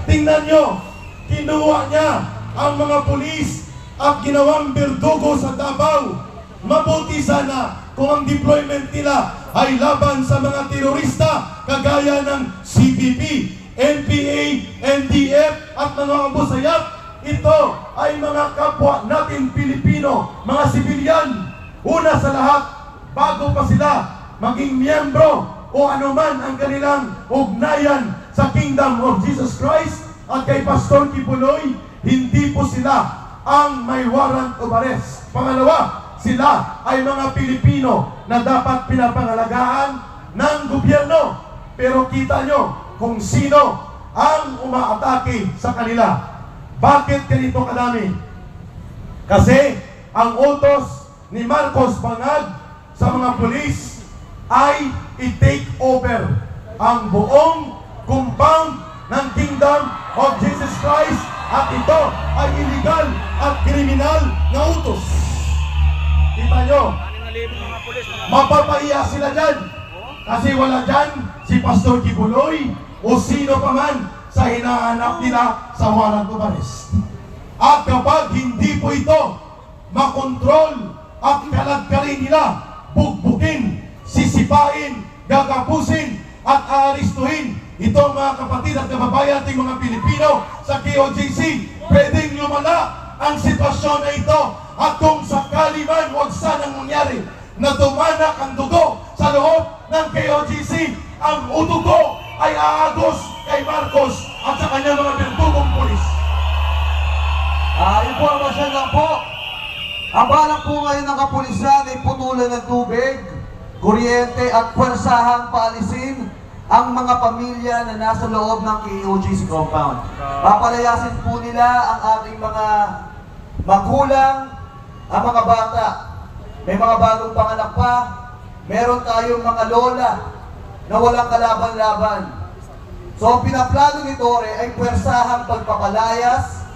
Tingnan nyo, kinuha niya ang mga pulis at ginawang berdugo sa Davao. Mabuti sana kung ang deployment nila ay laban sa mga terorista kagaya ng CPP, NPA, NDF at mga abusayap. Ito ay mga kapwa natin Pilipino, mga sibilyan. Una sa lahat, bago pa sila maging miyembro o anuman ang kanilang ugnayan sa Kingdom of Jesus Christ at kay Pastor Kibuloy, hindi po sila ang may warrant of arrest. Pangalawa, sila ay mga Pilipino na dapat pinapangalagaan ng gobyerno. Pero kita nyo kung sino ang umaatake sa kanila. Bakit ganito kadami? Kasi ang utos ni Marcos Bangag sa mga pulis ay i-take over ang buong compound ng Kingdom of Jesus Christ at ito ay illegal at kriminal na utos. Kita nyo, mapapahiya sila dyan kasi wala dyan si Pastor Kibuloy o sino pa man sa hinahanap nila sa warrant of arrest. At kapag hindi po ito makontrol at kalagkarin nila, bugbukin, sisipain, gagapusin at aaristuhin itong mga kapatid at kababayan ating mga Pilipino sa KOJC, pwedeng lumala ang sitwasyon na ito. At kung sakali man, huwag sanang mangyari na dumanak ang dugo sa loob ng KOJC, ang udugo ay aagos kay Marcos at sa kanyang mga berdugong pulis. Impormasyon lang po. Ang balak po ngayon ng kapulisan ay putulan ng tubig, kuryente at pwersahang paalisin ang mga pamilya na nasa loob ng KOJC compound. Papalayasin po nila ang ating mga magulang, ang mga bata. May mga bagong panganak pa, meron tayong mga lola na walang kalaban-laban. So ang pinaplano ni Tore ay pwersahang pagpapalayas.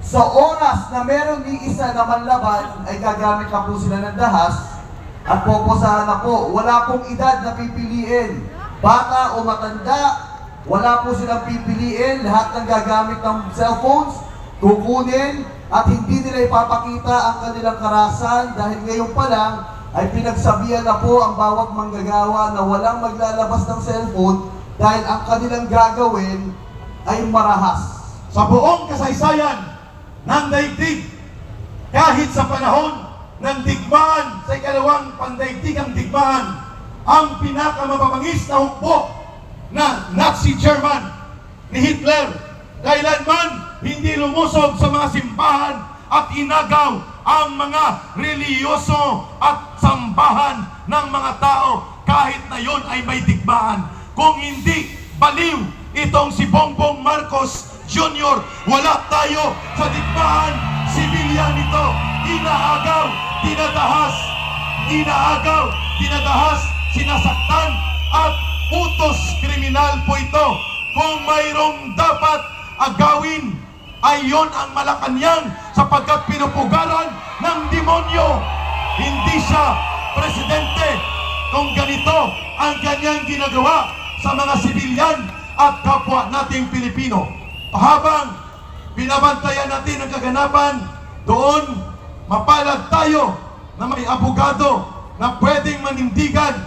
Sa oras na meron ni isa na manlaban, ay gagamit na po sila ng dahas at poposahan na po. Wala pong edad na pipiliin. Bata o matanda, wala po silang pipiliin. Lahat ng gagamit ng cellphones, kukunin at hindi nila ipapakita ang kanilang karahasan dahil ngayon pa lang ay pinagsabihan na po ang bawat manggagawa na walang maglalabas ng cellphone dahil ang kanilang gagawin ay marahas. Sa buong kasaysayan ng daigdig, kahit sa panahon ng digmaan, sa ikalawang pandaigdigang digmaan, ang pinakamababangis na hukbo na Nazi German ni Hitler, kailanman hindi lumusob sa mga simbahan at inagaw ang mga reliyoso at sambahan ng mga tao kahit na yon ay may digmaan. Kung hindi baliw itong si Bongbong Marcos Jr., wala tayo sa digmaan. Sibilyan ito, inaagaw, dinadahas, sinasaktan at utos kriminal po ito. Kung mayroong dapat agawin ay yon ang Malacanang sapagkat pinupugaran ng demonyo. Hindi siya presidente kung ganito ang kanyang ginagawa sa mga sibilyan at kapwa nating Pilipino. Habang binabantayan natin ang kaganapan, doon mapalad tayo na may abogado na pwedeng manindigan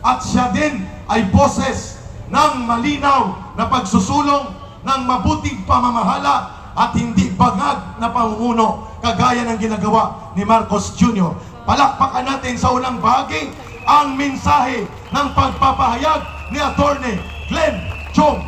at siya din ay boses ng malinaw na pagsusulong ng mabuting pamamahala at hindi bangag na pamumuno kagaya ng ginagawa ni Marcos Jr. Palakpakan natin sa unang bahagi ang mensahe ng pagpapahayag ni Attorney Glenn Chong